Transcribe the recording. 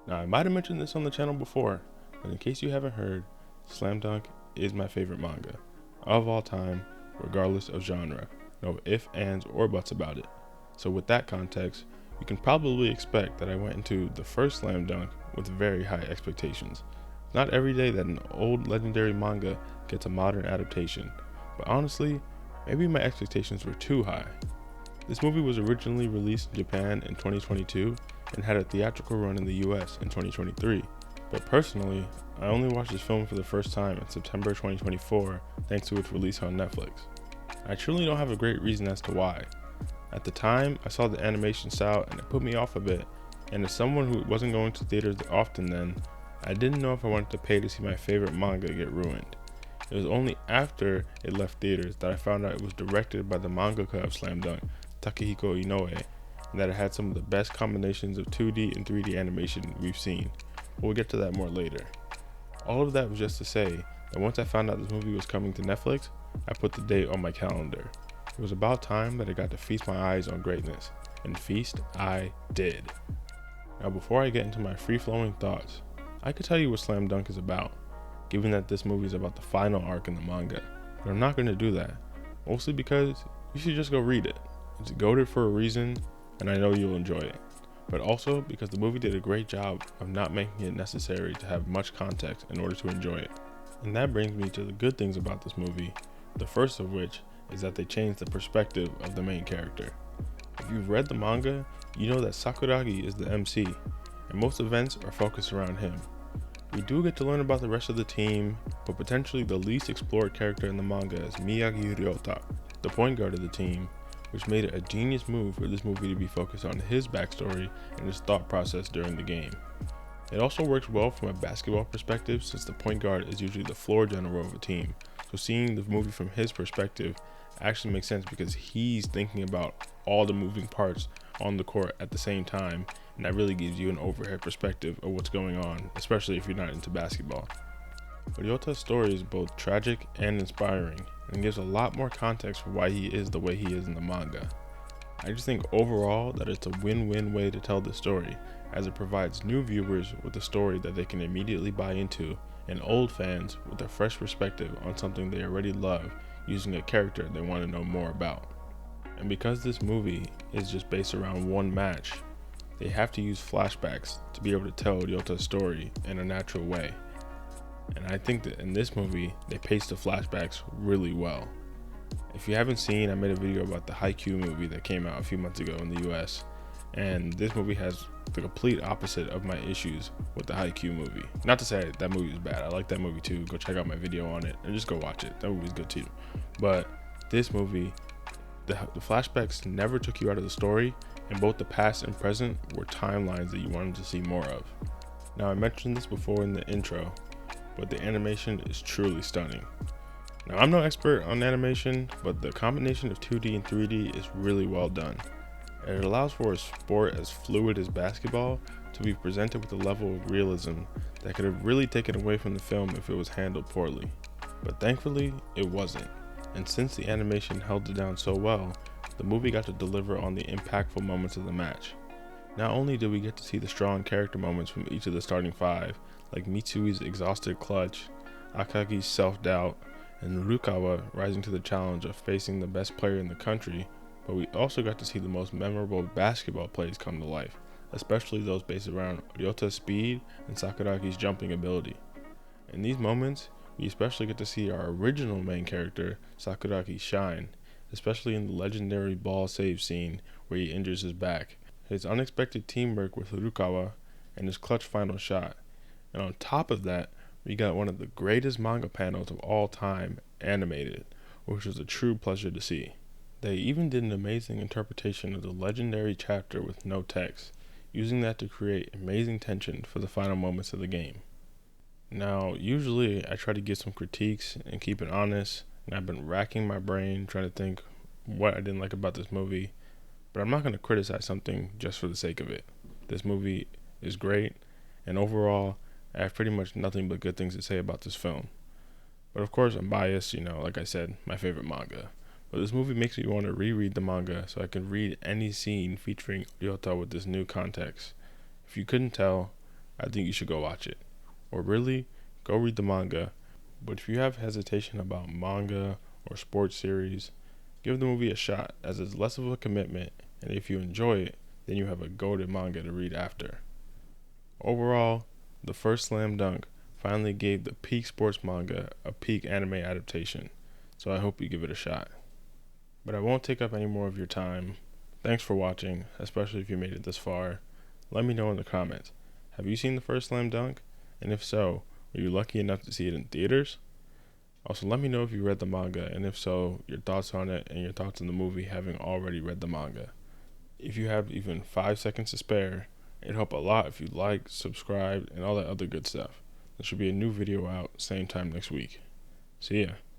Now, I might have mentioned this on the channel before, but in case you haven't heard, Slam Dunk is my favorite manga of all time, regardless of genre. No ifs, ands, or buts about it. So with that context, you can probably expect that I went into the first Slam Dunk with very high expectations. It's not every day that an old legendary manga gets a modern adaptation, but honestly, maybe my expectations were too high. This movie was originally released in Japan in 2022 and had a theatrical run in the US in 2023, but personally, I only watched this film for the first time in September 2024 thanks to its release on Netflix. I truly don't have a great reason as to why. At the time, I saw the animation style and it put me off a bit, and as someone who wasn't going to theaters often then, I didn't know if I wanted to pay to see my favorite manga get ruined. It was only after it left theaters that I found out it was directed by the mangaka of Slam Dunk, Takehiko Inoue, and that it had some of the best combinations of 2D and 3D animation we've seen. But we'll get to that more later. All of that was just to say that once I found out this movie was coming to Netflix, I put the date on my calendar. It was about time that I got to feast my eyes on greatness, and feast I did. Now before I get into my free-flowing thoughts, I could tell you what Slam Dunk is about, given that this movie is about the final arc in the manga, but I'm not going to do that, mostly because you should just go read it. It's goated for a reason, and I know you'll enjoy it, but also because the movie did a great job of not making it necessary to have much context in order to enjoy it. And that brings me to the good things about this movie, the first of which is that they changed the perspective of the main character. If you've read the manga, you know that Sakuragi is the MC, and most events are focused around him. We do get to learn about the rest of the team, but potentially the least explored character in the manga is Miyagi Ryota, the point guard of the team, which made it a genius move for this movie to be focused on his backstory and his thought process during the game. It also works well from a basketball perspective since the point guard is usually the floor general of a team, so seeing the movie from his perspective actually makes sense because he's thinking about all the moving parts on the court at the same time, and that really gives you an overhead perspective of what's going on, especially if you're not into basketball. Ryota's story is both tragic and inspiring, and gives a lot more context for why he is the way he is in the manga. I just think overall that it's a win-win way to tell the story, as it provides new viewers with a story that they can immediately buy into, and old fans with a fresh perspective on something they already love using a character they want to know more about. And because this movie is just based around one match, they have to use flashbacks to be able to tell Ryota's story in a natural way. And I think that in this movie, they pace the flashbacks really well. If you haven't seen, I made a video about the Haikyuu movie that came out a few months ago in the US, and this movie has the complete opposite of my issues with the Haikyuu movie. Not to say that movie is bad, I like that movie too, go check out my video on it, and just go watch it, that movie's good too. But this movie, the flashbacks never took you out of the story, and both the past and present were timelines that you wanted to see more of. Now I mentioned this before in the intro, but the animation is truly stunning. Now I'm no expert on animation, but the combination of 2D and 3D is really well done. And it allows for a sport as fluid as basketball to be presented with a level of realism that could have really taken away from the film if it was handled poorly. But thankfully, it wasn't. And since the animation held it down so well, the movie got to deliver on the impactful moments of the match. Not only did we get to see the strong character moments from each of the starting five, like Mitsui's exhausted clutch, Akagi's self-doubt, and Rukawa rising to the challenge of facing the best player in the country, but we also got to see the most memorable basketball plays come to life, especially those based around Ryota's speed and Sakuragi's jumping ability. In these moments, we especially get to see our original main character, Sakuragi, shine, especially in the legendary ball save scene where he injures his back, his unexpected teamwork with Rukawa, and his clutch final shot. And on top of that, we got one of the greatest manga panels of all time animated, which was a true pleasure to see. They even did an amazing interpretation of the legendary chapter with no text, using that to create amazing tension for the final moments of the game. Now, usually I try to give some critiques and keep it honest, and I've been racking my brain trying to think what I didn't like about this movie, but I'm not going to criticize something just for the sake of it. This movie is great, and overall, I have pretty much nothing but good things to say about this film. But of course, I'm biased, like I said, my favorite manga. But this movie makes me want to reread the manga so I can read any scene featuring Ryota with this new context. If you couldn't tell, I think you should go watch it. Or really, go read the manga. But if you have hesitation about manga or sports series, give the movie a shot, as it's less of a commitment, and if you enjoy it, then you have a goated manga to read after. Overall, the first Slam Dunk finally gave the peak sports manga a peak anime adaptation, so I hope you give it a shot. But I won't take up any more of your time. Thanks for watching, especially if you made it this far. Let me know in the comments. Have you seen the first Slam Dunk? And if so, were you lucky enough to see it in theaters? Also, let me know if you read the manga, and if so, your thoughts on it and your thoughts on the movie having already read the manga. If you have even 5 seconds to spare, it'd help a lot if you like, subscribe, and all that other good stuff. There should be a new video out same time next week. See ya.